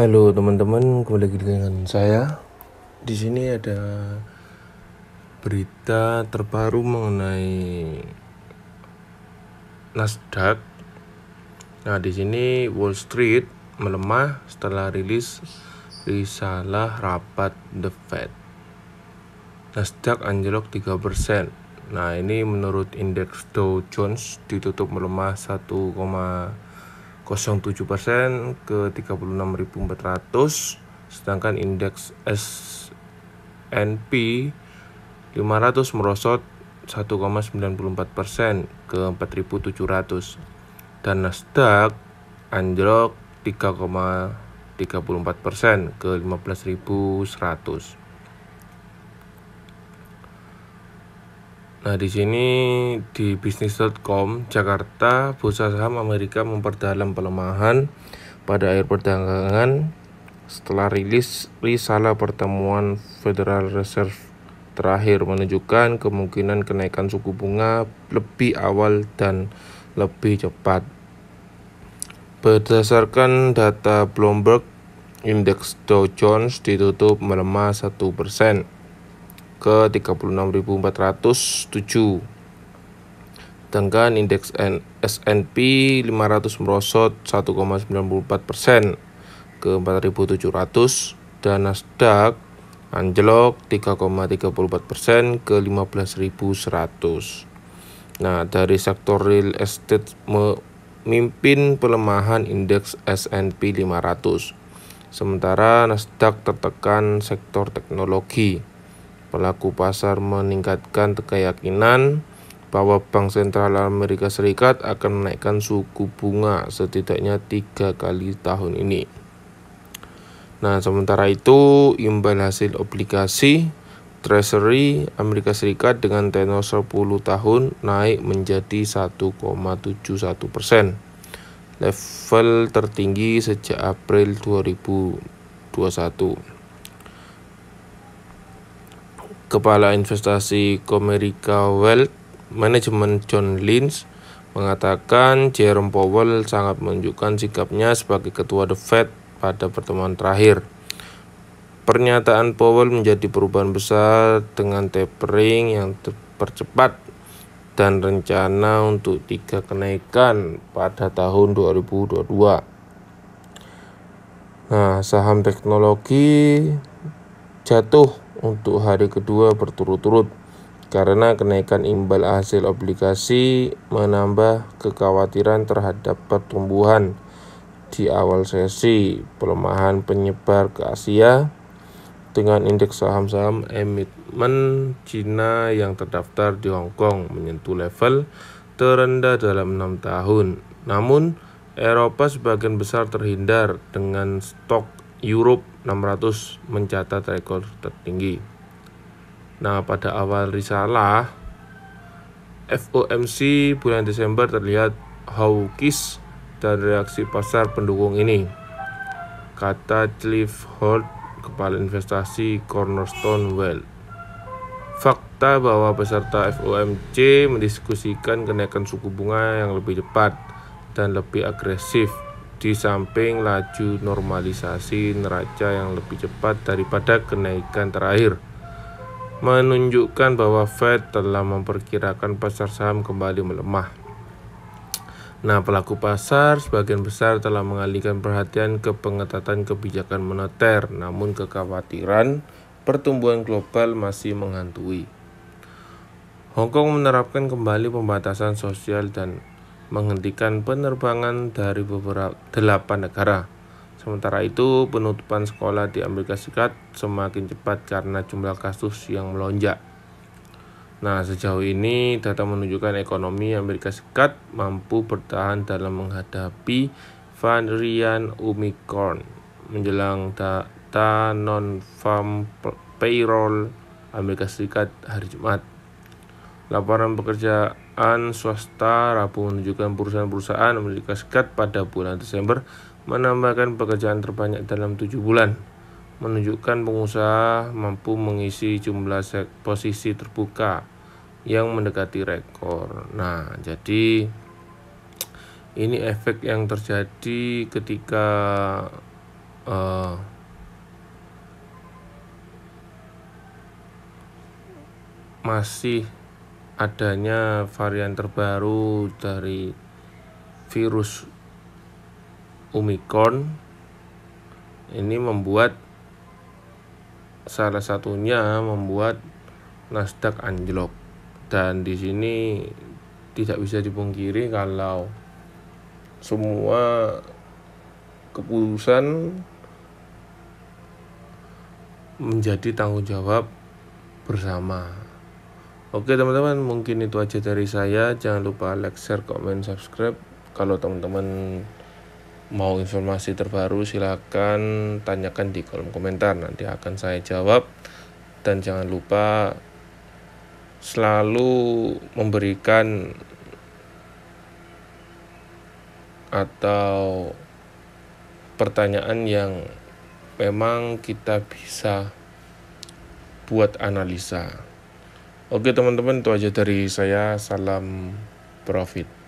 Halo teman-teman, kembali lagi dengan saya. Di sini ada berita terbaru mengenai Nasdaq. Nah, di sini Wall Street melemah setelah rilis risalah rapat The Fed. Nasdaq anjlok 3%. Nah, ini menurut indeks Dow Jones ditutup melemah 1,07% ke 36.400, sedangkan indeks S&P 500 merosot 1,94% ke 4.700 dan Nasdaq anjlok 3,34% ke 15.100. Nah, di sini di bisnis.com Jakarta, bursa saham Amerika memperdalam pelemahan pada akhir perdagangan setelah rilis risalah pertemuan Federal Reserve terakhir menunjukkan kemungkinan kenaikan suku bunga lebih awal dan lebih cepat. Berdasarkan data Bloomberg, indeks Dow Jones ditutup melemah 1% ke 36.407. Sedangkan indeks S&P 500 merosot 1,94% ke 4.700 dan Nasdaq anjlok 3,34% ke 15.100. Nah, dari sektor real estate memimpin pelemahan indeks S&P 500. Sementara Nasdaq tertekan sektor teknologi. Pelaku pasar meningkatkan keyakinan bahwa Bank Sentral Amerika Serikat akan menaikkan suku bunga setidaknya 3 kali tahun ini. Nah, sementara itu imbal hasil obligasi Treasury Amerika Serikat dengan tenor 10 tahun naik menjadi 1,71%, level tertinggi sejak April 2021. Kepala Investasi Comerica Wealth Management John Lynch mengatakan Jerome Powell sangat menunjukkan sikapnya sebagai ketua The Fed pada pertemuan terakhir. Pernyataan Powell menjadi perubahan besar dengan tapering yang dipercepat dan rencana untuk 3 kenaikan pada tahun 2022. Nah, saham teknologi jatuh untuk hari kedua berturut-turut karena kenaikan imbal hasil obligasi menambah kekhawatiran terhadap pertumbuhan di awal sesi. Pelemahan penyebar ke Asia dengan indeks saham-saham emiten Cina yang terdaftar di Hong Kong menyentuh level terendah dalam 6 tahun. Namun, Eropa sebagian besar terhindar dengan stok Europe 600 mencatat rekor tertinggi. Nah, pada awal risalah FOMC bulan Desember terlihat hawkish dan reaksi pasar pendukung ini, kata Cliff Holt, kepala investasi Cornerstone Wealth. Fakta bahwa peserta FOMC mendiskusikan kenaikan suku bunga yang lebih cepat dan lebih agresif di samping laju normalisasi neraca yang lebih cepat daripada kenaikan terakhir, menunjukkan bahwa Fed telah memperkirakan pasar saham kembali melemah. Nah, pelaku pasar sebagian besar telah mengalihkan perhatian ke pengetatan kebijakan moneter, namun kekhawatiran pertumbuhan global masih menghantui. Hong Kong menerapkan kembali pembatasan sosial dan menghentikan penerbangan dari beberapa 8 negara. Sementara itu, penutupan sekolah di Amerika Serikat semakin cepat karena jumlah kasus yang melonjak. Nah, sejauh ini data menunjukkan ekonomi Amerika Serikat mampu bertahan dalam menghadapi varian Omicron menjelang data non-farm payroll Amerika Serikat hari Jumat. Laporan pekerjaan swasta Rabu menunjukkan perusahaan-perusahaan Amerika Serikat pada bulan Desember menambahkan pekerjaan terbanyak dalam 7 bulan, menunjukkan pengusaha mampu mengisi jumlah posisi terbuka yang mendekati rekor. Nah, jadi ini efek yang terjadi ketika masih adanya varian terbaru dari virus Omicron ini salah satunya membuat Nasdaq anjlok. Dan di sini tidak bisa dipungkiri kalau semua keputusan menjadi tanggung jawab bersama. Oke teman-teman, mungkin itu aja dari saya. Jangan lupa like, share, komen, subscribe. Kalau teman-teman mau informasi terbaru silakan tanyakan di kolom komentar, nanti akan saya jawab. Dan jangan lupa selalu memberikan atau pertanyaan yang memang kita bisa buat analisa. Oke teman-teman, itu aja dari saya. Salam profit.